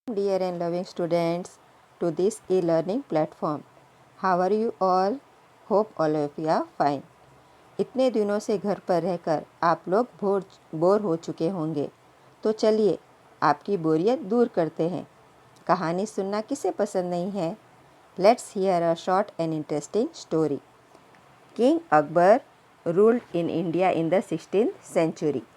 Dear and loving students, to this e-learning platform. How are you all? Hope all of you are fine. इतने दिनों से घर पर रहकर आप लोग बोर हो चुके होंगे, तो चलिए आपकी बोरियत दूर करते हैं। कहानी सुनना किसे पसंद नहीं है? Let's hear a short and interesting story. King Akbar ruled in India in the 16th century.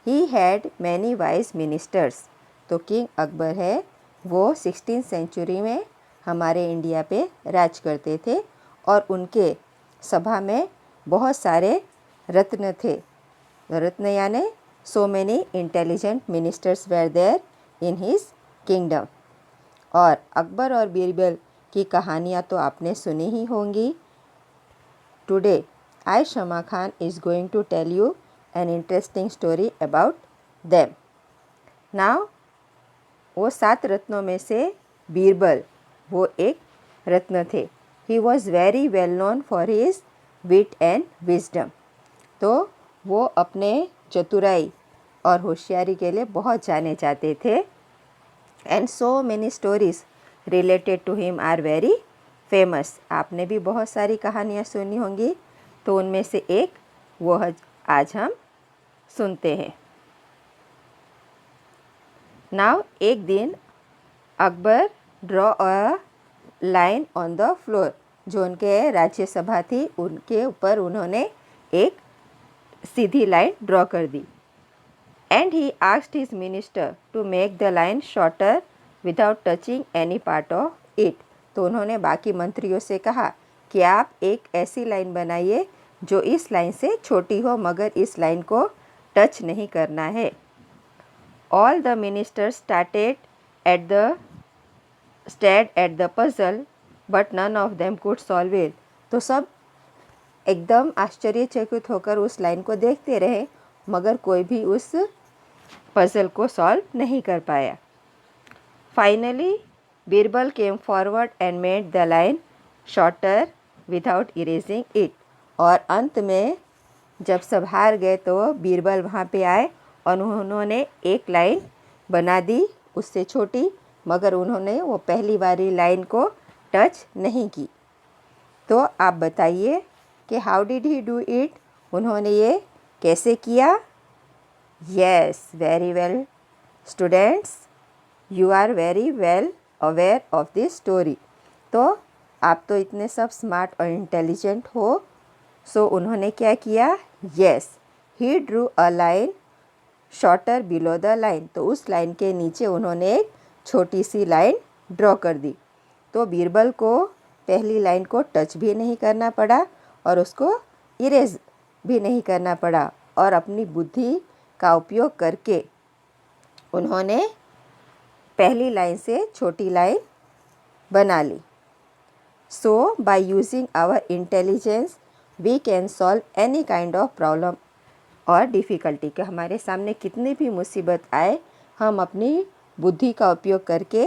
He had many wise ministers. तो किंग अकबर है वो 16th सेंचुरी में हमारे इंडिया पे राज करते थे और उनके सभा में बहुत सारे रत्न थे। रत्न यानी so many intelligent ministers were there in his kingdom. और अकबर और बीरबल की कहानियाँ तो आपने सुनी ही होंगी। Today I Shama Khan is going to tell you an interesting story about them. Now वो 7 रत्नों में से बीरबल वो एक रत्न थे। He was very well known for his wit and wisdom. तो वो अपने चतुराई और होशियारी के लिए बहुत जाने जाते थे। And so many stories related to him are very famous. आपने भी बहुत सारी कहानियाँ सुनी होंगी, तो उनमें से एक वो आज हम सुनते हैं। नाउ एक दिन Akbar draw a line on the floor. जो उनके राज्यसभा थी उनके ऊपर उन्होंने एक सीधी लाइन ड्रॉ कर दी। And he asked his minister to make the line shorter without touching any part of it. तो उन्होंने बाकी मंत्रियों से कहा कि आप एक ऐसी लाइन बनाइए जो इस लाइन से छोटी हो मगर इस लाइन को टच नहीं करना है। All the ministers stared at the puzzle, but none of them could solve it. तो सब एकदम आश्चर्यचकित होकर उस लाइन को देखते रहे, मगर कोई भी उस पजल को सॉल्व नहीं कर पाया। Finally Birbal came forward and made the line shorter without erasing it. और अंत में जब सब हार गए तो बीरबल वहाँ पे आए और उन्होंने एक लाइन बना दी उससे छोटी, मगर उन्होंने वो पहली वाली लाइन को टच नहीं की। तो आप बताइए कि how did he do it? उन्होंने ये कैसे किया? Yes, very well students, you are very well aware of this story. तो आप तो इतने सब स्मार्ट और इंटेलिजेंट हो। सो उन्होंने क्या किया? Yes, he drew a line shorter below the line. तो उस लाइन के नीचे उन्होंने एक छोटी सी लाइन ड्रॉ कर दी। तो बीरबल को पहली लाइन को टच भी नहीं करना पड़ा और उसको इरेज भी नहीं करना पड़ा, और अपनी बुद्धि का उपयोग करके उन्होंने पहली लाइन से छोटी लाइन बना ली। So by using our intelligence we can solve any kind of problem और डिफ़िकल्टी। के हमारे सामने कितनी भी मुसीबत आए, हम अपनी बुद्धि का उपयोग करके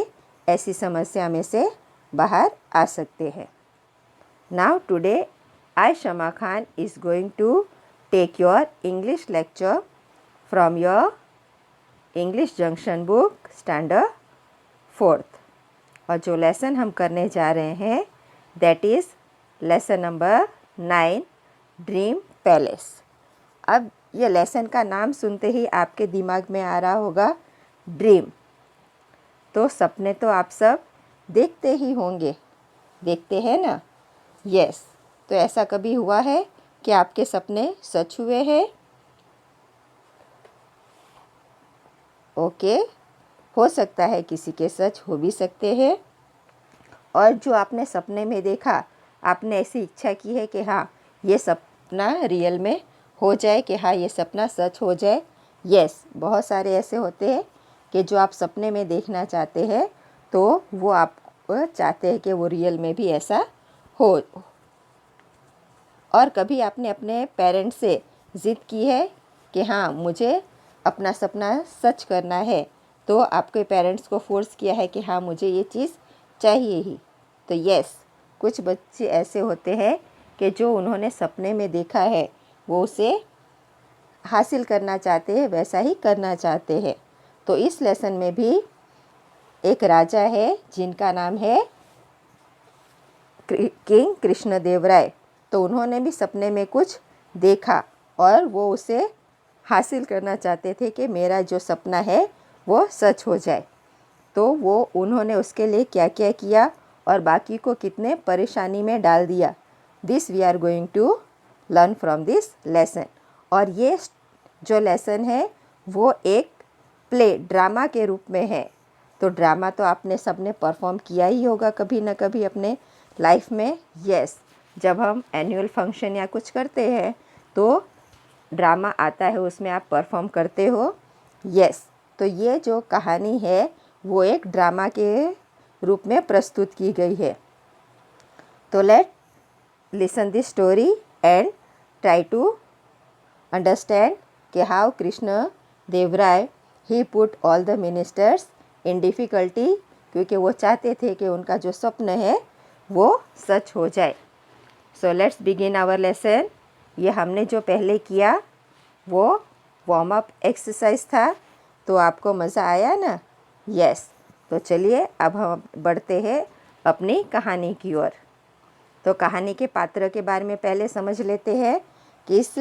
ऐसी समस्या में से बाहर आ सकते हैं। Now today I Shama Khan is going to take your English lecture from your English junction book standard 4th। और जो लेसन हम करने जा रहे हैं that is lesson number 9, dream palace. अब ये लेसन का नाम सुनते ही आपके दिमाग में आ रहा होगा ड्रीम। तो सपने तो आप सब देखते ही होंगे, देखते हैं ना? यस। तो ऐसा कभी हुआ है कि आपके सपने सच हुए हैं? ओके, हो सकता है किसी के सच हो भी सकते हैं। और जो आपने सपने में देखा, आपने ऐसी इच्छा की है कि हाँ ये सपना रियल में हो जाए, कि हाँ ये सपना सच हो जाए। यस, बहुत सारे ऐसे होते हैं कि जो आप सपने में देखना चाहते हैं तो वो आप चाहते हैं कि वो रियल में भी ऐसा हो। और कभी आपने अपने पेरेंट्स से ज़िद की है कि हाँ मुझे अपना सपना सच करना है, तो आपके पेरेंट्स को फोर्स किया है कि हाँ मुझे ये चीज़ चाहिए ही। तो यस, कुछ बच्चे ऐसे होते हैं कि जो उन्होंने सपने में देखा है वो उसे हासिल करना चाहते हैं, वैसा ही करना चाहते हैं। तो इस लेसन में भी एक राजा है जिनका नाम है किंग कृष्णदेवराय। तो उन्होंने भी सपने में कुछ देखा और वो उसे हासिल करना चाहते थे कि मेरा जो सपना है वो सच हो जाए। तो वो उन्होंने उसके लिए क्या क्या किया और बाकी को कितने परेशानी में डाल दिया, this we are going to learn from this lesson. और ये जो लेसन है वो एक प्ले ड्रामा के रूप में है। तो ड्रामा तो आपने सबने परफॉर्म किया ही होगा कभी ना कभी अपने लाइफ में। यस, जब हम एनुअल फंक्शन या कुछ करते हैं तो ड्रामा आता है, उसमें आप परफॉर्म करते हो। यस, तो ये जो कहानी है वो एक ड्रामा के रूप में प्रस्तुत की गई है। तो let listen this story and try to understand कि how Krishna Devaraya he put all the ministers in difficulty, क्योंकि वो चाहते थे कि उनका जो स्वप्न है वो सच हो जाए। So let's begin our lesson. ये हमने जो पहले किया वो वार्म अप एक्सरसाइज था। तो आपको मज़ा आया ना? यस। तो चलिए अब हम बढ़ते हैं अपनी कहानी की ओर। तो कहानी के पात्र के बारे में पहले समझ लेते हैं कि इस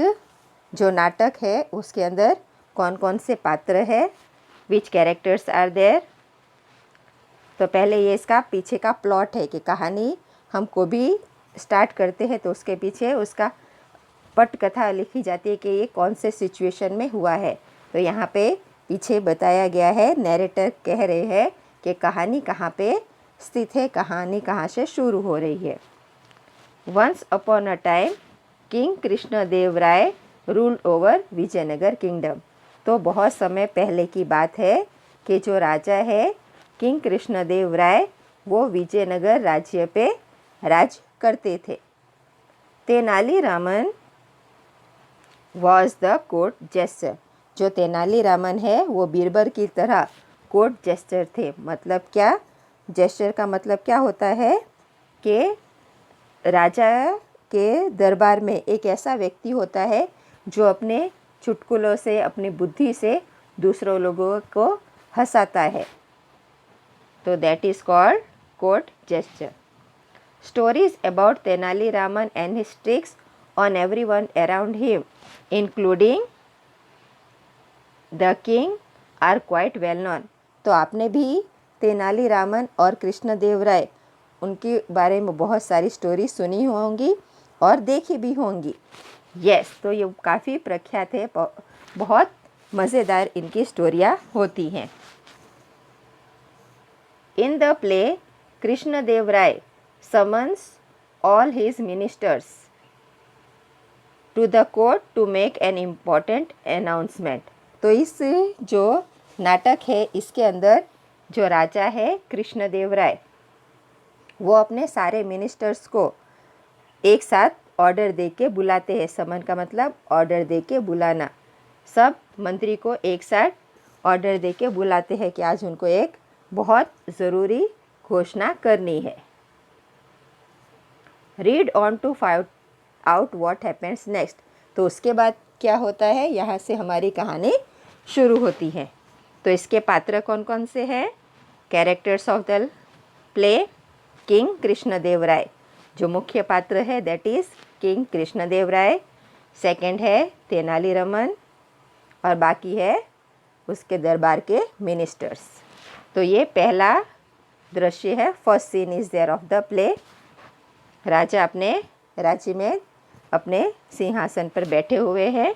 जो नाटक है उसके अंदर कौन कौन से पात्र हैं, विच कैरेक्टर्स आर देयर। तो पहले ये इसका पीछे का प्लॉट है कि कहानी हमको भी स्टार्ट करते हैं तो उसके पीछे उसका पटकथा लिखी जाती है कि ये कौन से सिचुएशन में हुआ है। तो यहाँ पे पीछे बताया गया है, नैरेटर कह रहे हैं कि कहानी कहाँ पे स्थित है, कहानी कहाँ से शुरू हो रही है। Once upon a time king Krishnadevaraya ruled over Vijayanagara kingdom. तो बहुत समय पहले की बात है कि जो राजा है किंग कृष्णदेवराय वो विजयनगर राज्य पे राज करते थे। Tenaliraman was the court jester. जो तेनालीरामन है वो बीरबल की तरह कोर्ट जेस्टर थे। मतलब क्या? जेस्टर का मतलब क्या होता है कि राजा के दरबार में एक ऐसा व्यक्ति होता है जो अपने चुटकुलों से, अपनी बुद्धि से दूसरों लोगों को हंसाता है। तो that is called court jester. Stories about Tenali Raman and his tricks on everyone around him, including the king, are quite well known. तो आपने भी तेनाली रामन और कृष्णदेवराय उनके बारे में बहुत सारी स्टोरी सुनी होंगी और देखी भी होंगी। यस, तो ये काफ़ी प्रख्यात है, बहुत मज़ेदार इनकी स्टोरियाँ होती हैं। In the play Krishnadevaraya summons all his ministers to the court to make an important announcement. तो इस जो नाटक है इसके अंदर जो राजा है कृष्णदेवराय वो अपने सारे मिनिस्टर्स को एक साथ ऑर्डर दे के बुलाते हैं। समन का मतलब ऑर्डर दे के बुलाना। सब मंत्री को एक साथ ऑर्डर दे के बुलाते हैं कि आज उनको एक बहुत ज़रूरी घोषणा करनी है। Read on to find out what happens next. तो उसके बाद क्या होता है, यहाँ से हमारी कहानी शुरू होती है। तो इसके पात्र कौन कौन से हैं? Characters of the play king Krishnadevaraya, जो मुख्य पात्र है that is king Krishnadevaraya. Second है तेनालीरामन और बाकी है उसके दरबार के मिनिस्टर्स। तो ये पहला दृश्य है, first scene is there of the play. राजा अपने राज्य में अपने सिंहासन पर बैठे हुए हैं।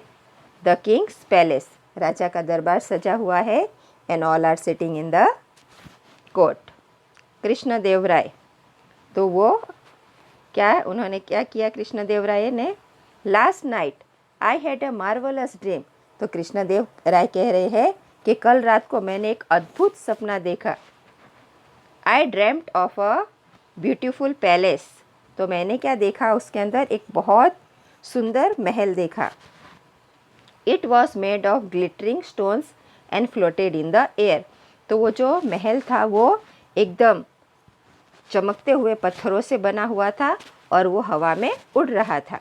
द किंग्स पैलेस, राजा का दरबार सजा हुआ है। And all are sitting in the court. Krishnadevaraya, तो वो क्या, उन्होंने क्या किया कृष्णदेवराय ने? Last night I had a marvellous dream. तो कृष्णदेवराय कह रहे हैं कि कल रात को मैंने एक अद्भुत सपना देखा। आई dreamed of a beautiful palace. तो मैंने क्या देखा? उसके अंदर एक बहुत सुंदर महल देखा। It was made of glittering stones and floated in the air. तो वो जो महल था वो एकदम चमकते हुए पत्थरों से बना हुआ था और वो हवा में उड़ रहा था।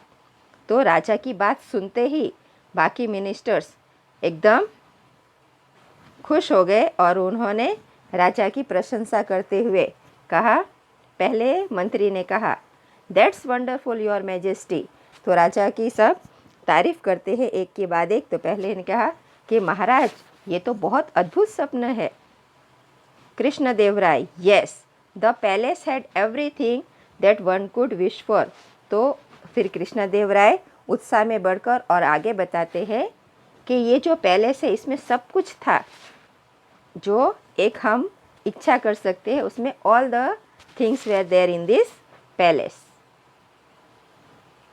तो राजा की बात सुनते ही बाकी मिनिस्टर्स एकदम खुश हो गए और उन्होंने राजा की प्रशंसा करते हुए कहा। पहले मंत्री ने कहा दैट्स वंडरफुल योर मैजेस्टी। तो राजा की सब तारीफ करते हैं एक के बाद एक। तो पहले ने कहा कि महाराज ये तो बहुत अद्भुत सपना है। Krishnadevaraya yes the palace had everything that one could wish for. तो फिर कृष्णदेवराय उत्साह में बढ़कर और आगे बताते हैं कि ये जो पैलेस है इसमें सब कुछ था जो एक हम इच्छा कर सकते हैं। उसमें all the things were there in this palace.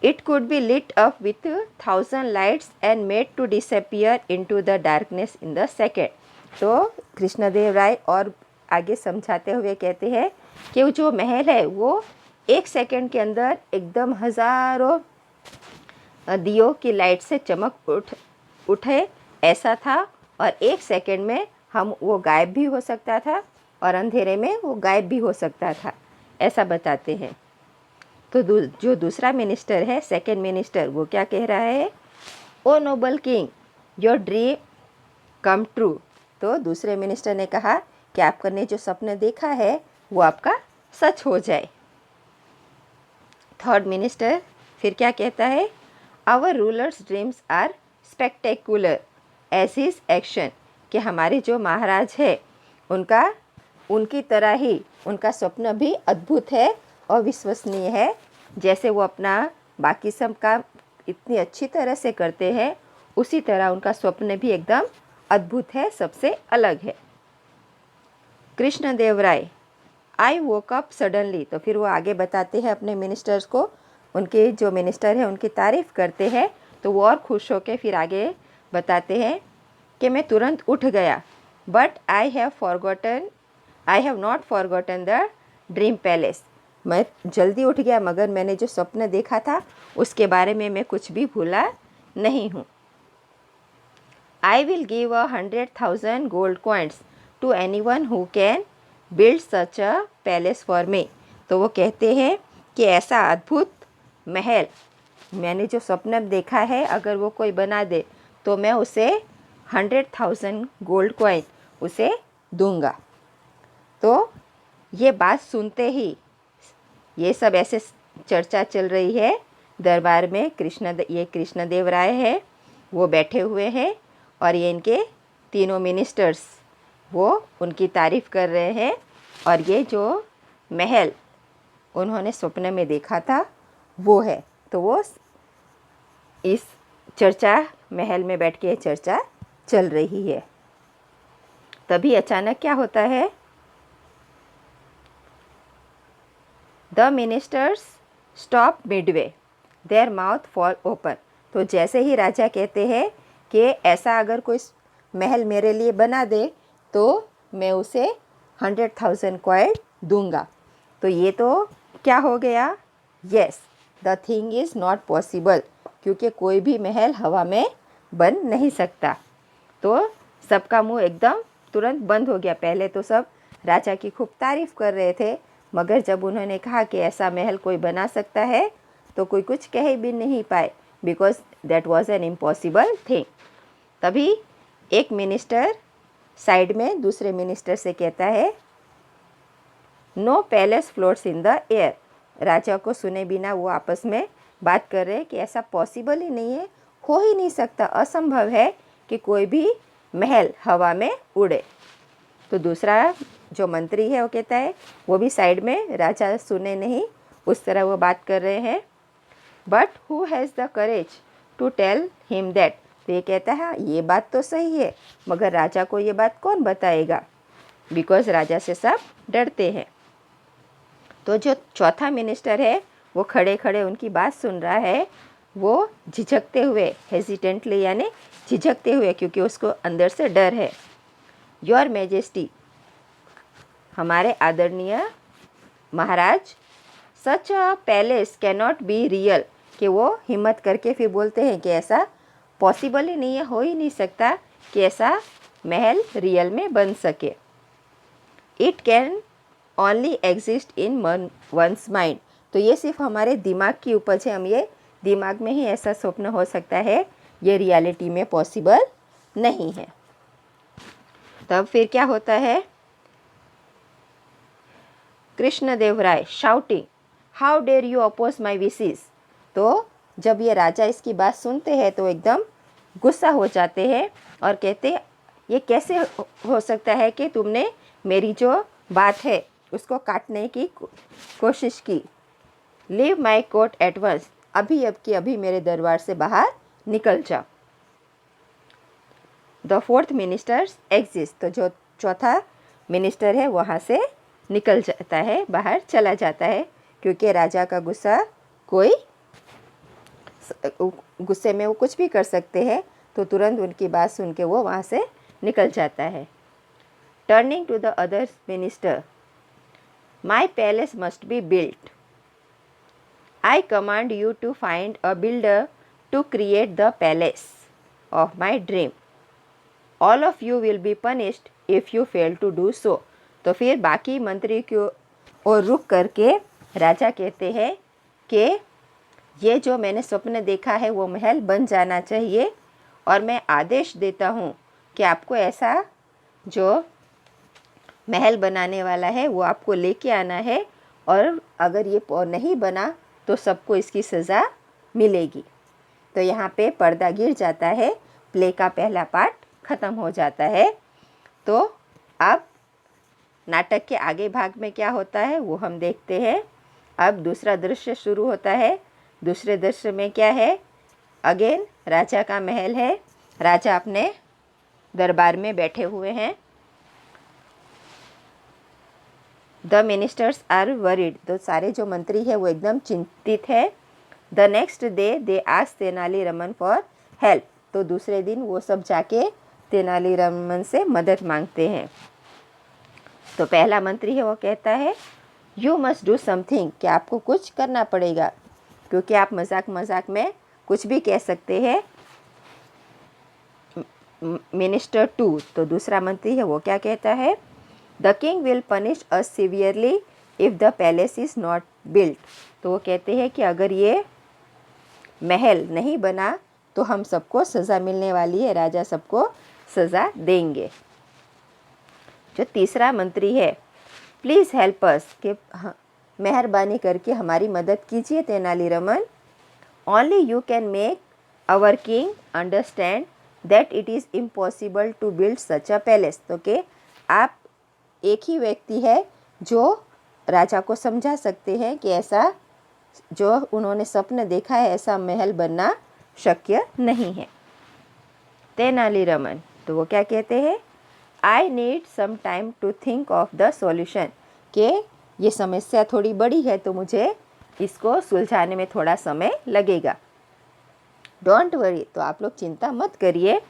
It could be lit up with 1000 lights and made to disappear into the darkness in the second. तो कृष्णदेवराय और आगे समझाते हुए कहते हैं कि वो जो महल है वो 1 सेकेंड के अंदर एकदम हज़ारों दियों की लाइट से चमक उठे ऐसा था, और 1 सेकेंड में हम वो गायब भी हो सकता था और अंधेरे में वो गायब भी हो सकता था, ऐसा बताते हैं। तो जो दूसरा मिनिस्टर है, सेकंड मिनिस्टर, वो क्या कह रहा है? Oh noble king your dream come true. तो दूसरे मिनिस्टर ने कहा कि आपने जो सपना देखा है वो आपका सच हो जाए। थर्ड मिनिस्टर फिर क्या कहता है? Our rulers dreams are spectacular as his action. कि हमारे जो महाराज है उनकी तरह ही उनका स्वप्न भी अद्भुत है और विश्वसनीय है। जैसे वो अपना बाकी सब काम इतनी अच्छी तरह से करते हैं, उसी तरह उनका स्वप्न भी एकदम अद्भुत है, सबसे अलग है। कृष्णदेवराय आई वोक अप सडनली। तो फिर वो आगे बताते हैं अपने मिनिस्टर्स को, उनके जो मिनिस्टर हैं उनकी तारीफ़ करते हैं। तो वो और खुश होकर फिर आगे बताते हैं कि मैं तुरंत उठ गया, but I have not forgotten the dream palace. मैं जल्दी उठ गया मगर मैंने जो स्वप्न देखा था उसके बारे में मैं कुछ भी भूला नहीं हूँ। I will give 100,000 gold coins to anyone who can build such a palace for me. तो वो कहते हैं कि ऐसा अद्भुत महल मैंने जो स्वप्न देखा है, अगर वो कोई बना दे तो मैं उसे 100,000 गोल्ड कॉइन उसे दूंगा। तो ये बात सुनते ही ये सब ऐसे चर्चा चल रही है दरबार में। ये कृष्णदेवराय है, वो बैठे हुए हैं और ये इनके तीनों मिनिस्टर्स वो उनकी तारीफ़ कर रहे हैं। और ये जो महल उन्होंने स्वप्न में देखा था वो है। तो वो इस चर्चा महल में बैठ के चर्चा चल रही है। तभी अचानक क्या होता है? The ministers stop Midway, their mouth fall open. तो जैसे ही राजा कहते हैं कि ऐसा अगर कोई महल मेरे लिए बना दे तो मैं उसे 100,000 कॉइन दूंगा। तो ये तो क्या हो गया? Yes the thing is not possible, क्योंकि कोई भी महल हवा में बन नहीं सकता। तो सबका मुंह एकदम तुरंत बंद हो गया। पहले तो सब राजा की खूब तारीफ़ कर रहे थे, मगर जब उन्होंने कहा कि ऐसा महल कोई बना सकता है तो कोई कुछ कह भी नहीं पाए, because that was an impossible thing. तभी एक मिनिस्टर साइड में दूसरे मिनिस्टर से कहता है no palace floats in the air. राजा को सुने बिना वो आपस में बात कर रहे हैं कि ऐसा पॉसिबल ही नहीं है, हो ही नहीं सकता, असंभव है कि कोई भी महल हवा में उड़े। तो दूसरा जो मंत्री है वो कहता है, वो भी साइड में, राजा सुने नहीं उस तरह वो बात कर रहे हैं। But who has the courage to tell him that. तो ये कहता है ये बात तो सही है, मगर राजा को ये बात कौन बताएगा, बिकॉज राजा से सब डरते हैं। तो जो चौथा मिनिस्टर है वो खड़े खड़े उनकी बात सुन रहा है, वो झिझकते हुए, हेजिटेंटली यानी झिझकते हुए, क्योंकि उसको अंदर से डर है। योर मैजेस्टी, हमारे आदरणीय महाराज, such a palace cannot be real. कि वो हिम्मत करके फिर बोलते हैं कि ऐसा पॉसिबल ही नहीं है, हो ही नहीं सकता कि ऐसा महल रियल में बन सके। It can only exist in once mind. तो ये सिर्फ हमारे दिमाग की उपज है, हम ये दिमाग में ही ऐसा स्वप्न हो सकता है, ये रियलिटी में पॉसिबल नहीं है। तब फिर क्या होता है? Krishnadeva Raya shouting, how dare you oppose my wishes. तो जब ये राजा इसकी बात सुनते हैं तो एकदम गुस्सा हो जाते हैं और कहते ये कैसे हो सकता है कि तुमने मेरी जो बात है उसको काटने की कोशिश की। Leave my court at once, अभी अब की अभी मेरे दरबार से बाहर निकल जाओ। द फोर्थ मिनिस्टर्स एग्जिस्ट, तो जो चौथा मिनिस्टर है वहाँ से निकल जाता है, बाहर चला जाता है, क्योंकि राजा का गुस्सा गुस्से में वो कुछ भी कर सकते हैं, तो तुरंत उनकी बात सुन के वो वहाँ से निकल जाता है। Turning to the other minister, my palace must be built, I command you to find a builder to create the palace of my dream, all of you will be punished if you fail to do so. तो फिर बाकी मंत्री को और रुक करके राजा कहते हैं कि ये जो मैंने स्वप्न देखा है वो महल बन जाना चाहिए, और मैं आदेश देता हूँ कि आपको ऐसा जो महल बनाने वाला है वो आपको लेके आना है, और अगर ये नहीं बना तो सबको इसकी सज़ा मिलेगी। तो यहाँ पे पर्दा गिर जाता है, प्ले का पहला पार्ट ख़त्म हो जाता है। तो अब नाटक के आगे भाग में क्या होता है वो हम देखते हैं। अब दूसरा दृश्य शुरू होता है। दूसरे दृश्य में क्या है, अगेन राजा का महल है, राजा अपने दरबार में बैठे हुए हैं। द मिनिस्टर्स आर वरीड, तो सारे जो मंत्री हैं वो एकदम चिंतित है। The next day they ask Tenali Raman for help, तो दूसरे दिन वो सब जाके तेनालीरामन से मदद मांगते हैं। तो पहला मंत्री है वो कहता है यू मस्ट डू समथिंग, कि आपको कुछ करना पड़ेगा, क्योंकि आप मजाक मजाक में कुछ भी कह सकते हैं। मिनिस्टर 2, तो दूसरा मंत्री है वो क्या कहता है, the king will punish us severely if the palace is not built, तो वो कहते हैं कि अगर ये महल नहीं बना तो हम सबको सज़ा मिलने वाली है, राजा सबको सज़ा देंगे। जो तीसरा मंत्री है, प्लीज़ हेल्प अस, कि मेहरबानी करके हमारी मदद कीजिए Tenaliraman, only you can make our king understand that it is impossible to build such a palace, तो कि आप एक ही व्यक्ति है जो राजा को समझा सकते हैं कि ऐसा जो उन्होंने स्वप्न देखा है ऐसा महल बनना शक्य नहीं है। तेनालीरामन, तो वो क्या कहते हैं, I need some time to think of the solution, कि ये समस्या थोड़ी बड़ी है तो मुझे इसको सुलझाने में थोड़ा समय लगेगा। डोंट वरी, तो आप लोग चिंता मत करिए।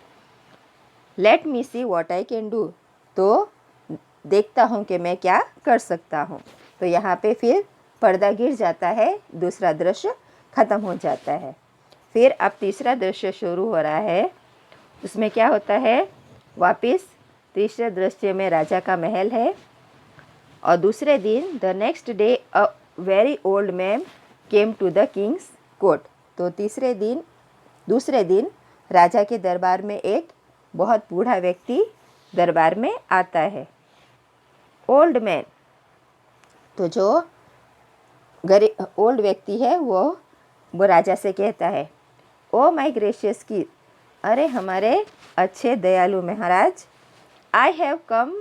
Let me see what I can do, तो देखता हूँ कि मैं क्या कर सकता हूँ। तो यहाँ पे फिर पर्दा गिर जाता है, दूसरा दृश्य ख़त्म हो जाता है। फिर अब तीसरा दृश्य शुरू हो रहा है। उसमें क्या होता है, वापस तीसरे दृश्य में राजा का महल है, और दूसरे दिन the next day a very old man came to the king's court, तो दूसरे दिन राजा के दरबार में एक बहुत बूढ़ा व्यक्ति दरबार में आता है। ओल्ड मैन, तो जो ओल्ड व्यक्ति है वो राजा से कहता है, ओ माय ग्रेशियस की, अरे हमारे अच्छे दयालु महाराज, I have come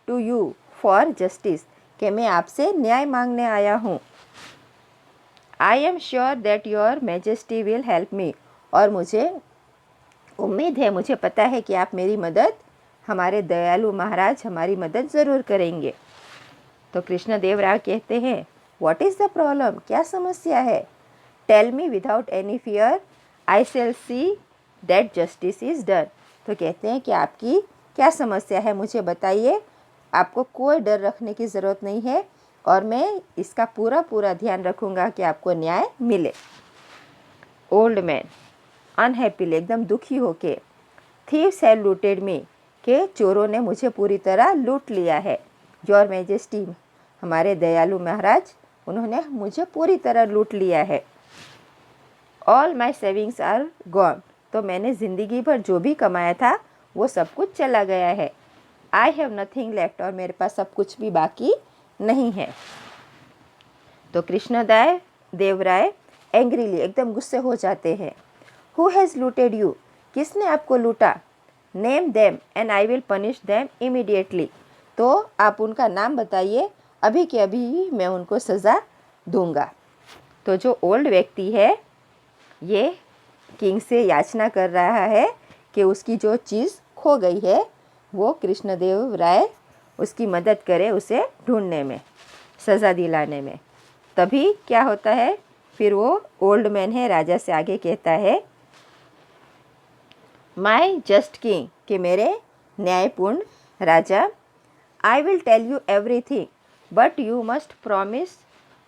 to you for justice, कि मैं आपसे न्याय मांगने आया हूँ। I am sure that your majesty will help me, और मुझे उम्मीद है, मुझे पता है कि आप मेरी मदद, हमारे दयालु महाराज हमारी मदद ज़रूर करेंगे। तो कृष्णदेव राय कहते हैं, व्हाट इज़ द प्रॉब्लम, क्या समस्या है, tell me without any fear, I shall see that justice is done. तो कहते हैं कि आपकी क्या समस्या है, मुझे बताइए, आपको कोई डर रखने की ज़रूरत नहीं है, और मैं इसका पूरा ध्यान रखूँगा कि आपको न्याय मिले। ओल्ड मैन अनहैप्पीली, एकदम दुखी होके, थीव्स हैव लूटेड मी, के चोरों ने मुझे पूरी तरह लूट लिया है। योर मैजेस्टी, हमारे दयालु महाराज, उन्होंने मुझे पूरी तरह लूट लिया है। All my savings are gone, तो मैंने ज़िंदगी भर जो भी कमाया था वो सब कुछ चला गया है। आई हैव नथिंग लेफ्ट, और मेरे पास सब कुछ भी बाकी नहीं है। तो कृष्णदेव राय एंग्रीली एकदम गुस्से हो जाते हैं। हु हैज़ लूटेड यू, किसने आपको लूटा? Name them and I will punish them immediately, तो आप उनका नाम बताइए, अभी के अभी मैं उनको सज़ा दूंगा। तो जो ओल्ड व्यक्ति है ये किंग से याचना कर रहा है कि उसकी जो चीज़ खो गई है वो कृष्णदेव राय उसकी मदद करे उसे ढूंढने में, सज़ा दिलाने में। तभी क्या होता है, फिर वो ओल्ड मैन है राजा से आगे कहता है, माई जस्ट किंग, कि मेरे न्यायपूर्ण राजा, I will tell you everything but you must promise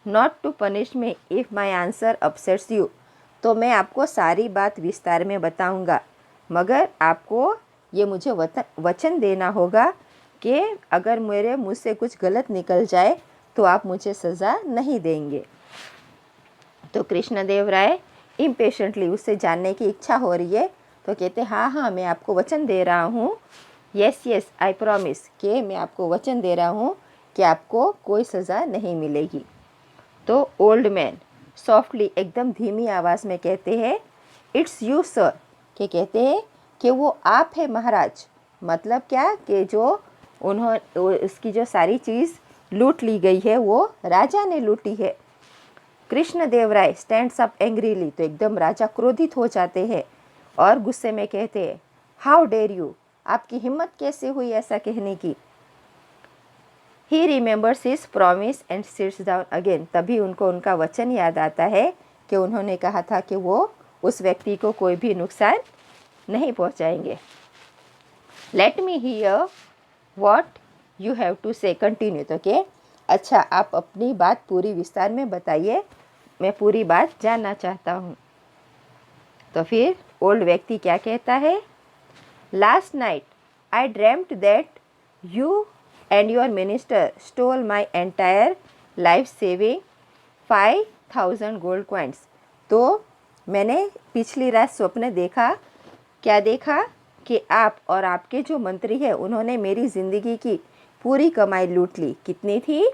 not to punish me if my answer upsets you. तो मैं आपको सारी बात विस्तार में बताऊंगा, मगर आपको ये मुझे वचन देना होगा कि अगर मेरे मुँह से कुछ गलत निकल जाए तो आप मुझे सज़ा नहीं देंगे। तो कृष्णदेव राय इम्पेशेंटली, उससे जानने की इच्छा हो रही है, तो कहते हाँ हाँ मैं आपको वचन दे रहा हूँ, येस येस आई प्रॉमिस, कि मैं आपको वचन दे रहा हूँ कि आपको कोई सज़ा नहीं मिलेगी। तो ओल्ड मैन सॉफ्टली एकदम धीमी आवाज़ में कहते हैं, इट्स यू सर, कि कहते हैं कि वो आप है महाराज। मतलब क्या कि जो उसकी जो सारी चीज़ लूट ली गई है वो राजा ने लूटी है। कृष्णदेव राय स्टैंड्स अप एंग्रीली, तो एकदम राजा क्रोधित हो जाते हैं और गुस्से में कहते हैं, हाउ डेयर यू, आपकी हिम्मत कैसे हुई ऐसा कहने की। He remembers his promise and seats down again, तभी उनको उनका वचन याद आता है कि उन्होंने कहा था कि वो उस व्यक्ति को कोई भी नुकसान नहीं पहुंचाएंगे। Let me hear what you have to say, continue, तो कि अच्छा आप अपनी बात पूरी विस्तार में बताइए, मैं पूरी बात जानना चाहता हूँ। तो फिर ओल्ड व्यक्ति क्या कहता है, last night I dreamed that you and your minister stole my entire life saving 5000 gold coins. तो मैंने पिछली रात स्वप्न देखा, क्या देखा, कि आप और आपके जो मंत्री हैं उन्होंने मेरी ज़िंदगी की पूरी कमाई लूट ली। कितनी थी?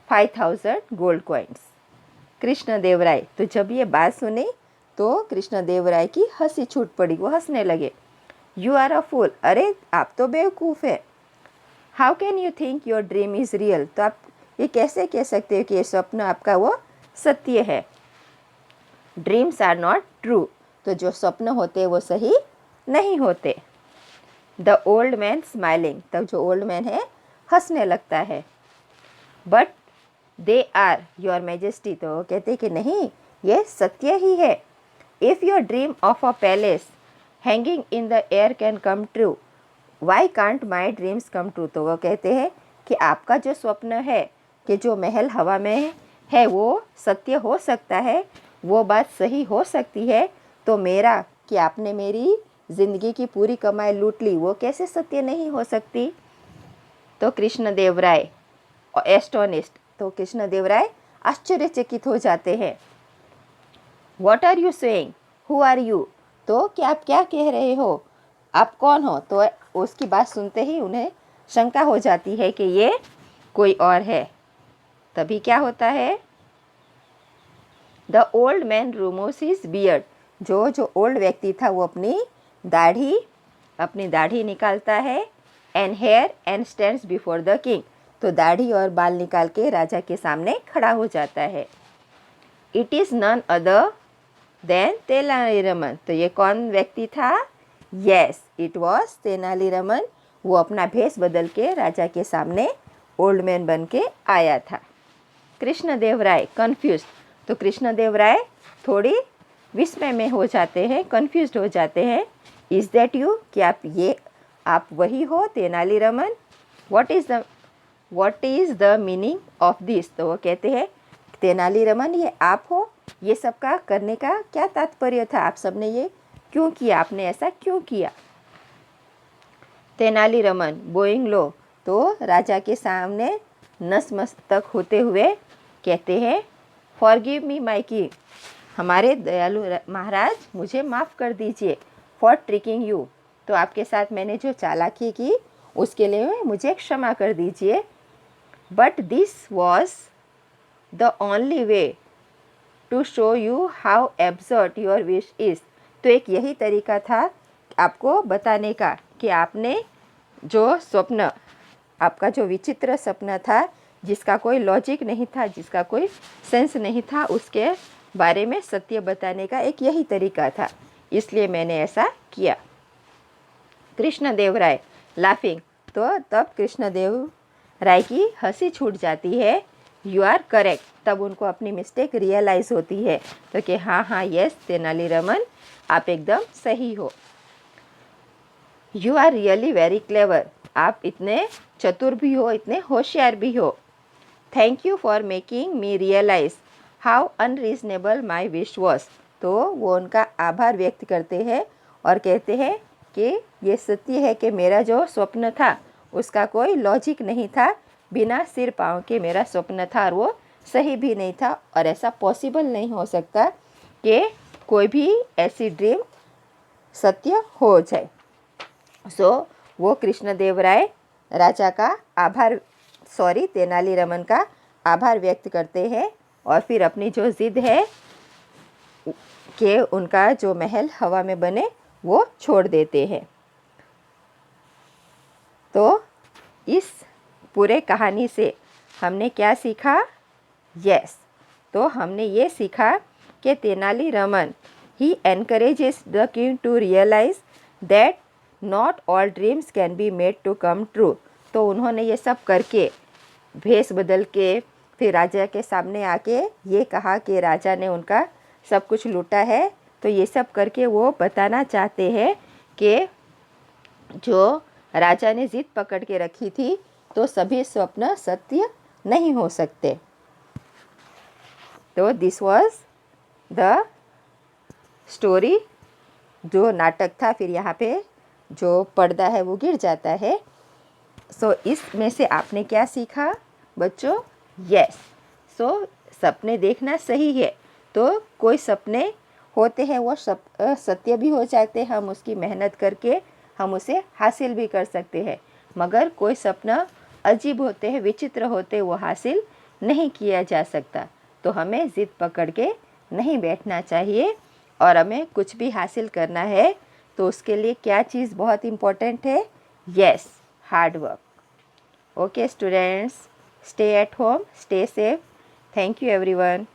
5000 गोल्ड कॉइन्स। कृष्णदेव राय तो जब ये बात सुनी तो कृष्णदेव राय की हंसी छूट पड़ी, वो हंसने लगे। यू आर अ फूल, अरे आप तो बेवकूफ़ है। How can you think your dream is real, तो आप ये कैसे कह सकते हो कि ये स्वप्न आपका वो सत्य है। ड्रीम्स आर नॉट ट्रू, तो जो स्वप्न होते हैं वो सही नहीं होते। द ओल्ड मैन स्माइलिंग, तब जो ओल्ड मैन है हंसने लगता है। But they are your majesty, तो कहते कि नहीं ये सत्य ही है। If your dream of a palace hanging in the air can come true, why can't my dreams come true, तो वो कहते हैं कि आपका जो स्वप्न है कि जो महल हवा में है वो सत्य हो सकता है, वो बात सही हो सकती है, तो मेरा कि आपने मेरी ज़िंदगी की पूरी कमाई लूट ली वो कैसे सत्य नहीं हो सकती। तो कृष्णदेव राय एस्टोनिस्ड, तो कृष्णदेव राय आश्चर्यचकित हो जाते हैं। What are you saying, who are you, तो क्या आप क्या कह रहे हो, आप कौन हो। तो उसकी बात सुनते ही उन्हें शंका हो जाती है कि ये कोई और है। तभी क्या होता है, the old man removes his beard, जो ओल्ड व्यक्ति था वो अपनी दाढ़ी निकालता है, and hair and stands before the king, तो दाढ़ी और बाल निकाल के राजा के सामने खड़ा हो जाता है। It is none other than Tenaliraman, तो ये कौन व्यक्ति था, यस इट वॉज तेनालीरामन। वो अपना भेष बदल के राजा के सामने ओल्ड मैन बन के आया था। कृष्णदेव राय कन्फ्यूज, तो कृष्णदेव राय थोड़ी विस्मय में हो जाते हैं, कन्फ्यूज्ड हो जाते हैं। इज़ दैट यू, कि आप वही हो Tenali Raman. What is the meaning of this, तो वो कहते हैं तेनालीरामन ये आप हो, ये सब का करने का क्या तात्पर्य था, आप सबने ये क्यों किया, आपने ऐसा क्यों किया। तेनालीरामन बोइंग लो, तो राजा के सामने नतमस्तक होते हुए कहते हैं, फॉरगिव मी माय किंग, हमारे दयालु महाराज मुझे माफ़ कर दीजिए। फॉर ट्रिकिंग यू, तो आपके साथ मैंने जो चालाकी की उसके लिए मुझे क्षमा कर दीजिए। But this was the only way to show you how absurd your wish is. तो एक यही तरीका था आपको बताने का कि आपने जो स्वप्न, आपका जो विचित्र सपना था, जिसका कोई लॉजिक नहीं था, जिसका कोई सेंस नहीं था, उसके बारे में सत्य बताने का एक यही तरीका था, इसलिए मैंने ऐसा किया। कृष्णदेव राय लाफिंग। तो तब कृष्णदेव राय की हंसी छूट जाती है। You are correct. तब उनको अपनी मिस्टेक रियलाइज होती है तो कि हाँ हाँ यस तेनालीरामन, आप एकदम सही हो। You are really very clever. आप इतने चतुर भी हो, इतने होशियार भी हो। Thank you for making me realise how unreasonable my wish was. तो वो उनका आभार व्यक्त करते हैं और कहते हैं कि ये सत्य है कि मेरा जो स्वप्न था उसका कोई लॉजिक नहीं था, बिना सिर पाँव के मेरा स्वप्न था और वो सही भी नहीं था, और ऐसा पॉसिबल नहीं हो सकता कि कोई भी ऐसी ड्रीम सत्य हो जाए। वो कृष्णदेव राय राजा का आभार, तेनालीरामन का आभार व्यक्त करते हैं और फिर अपनी जो ज़िद है कि उनका जो महल हवा में बने वो छोड़ देते हैं। तो इस पूरे कहानी से हमने क्या सीखा? यस, तो हमने ये सीखा कि Tenaliraman he encourages the king to realise that not all dreams can be made to come true. तो उन्होंने ये सब करके, भेष बदल के, फिर राजा के सामने आके ये कहा कि राजा ने उनका सब कुछ लूटा है। तो ये सब करके वो बताना चाहते हैं कि जो राजा ने जिद पकड़ के रखी थी तो सभी स्वप्न सत्य नहीं हो सकते। तो दिस वॉज द स्टोरी, जो नाटक था। फिर यहाँ पे जो पर्दा है वो गिर जाता है। इसमें से आपने क्या सीखा बच्चों? यस, सपने देखना सही है। तो कोई सपने होते हैं वो सत्य भी हो जाते हैं, हम उसकी मेहनत करके हम उसे हासिल भी कर सकते हैं। मगर कोई सपना अजीब होते हैं, विचित्र होते, वो हासिल नहीं किया जा सकता। तो हमें ज़िद पकड़ के नहीं बैठना चाहिए, और हमें कुछ भी हासिल करना है तो उसके लिए क्या चीज़ बहुत इम्पोर्टेंट है? Yes, hard work. Okay students, stay at home, stay safe. Thank you everyone.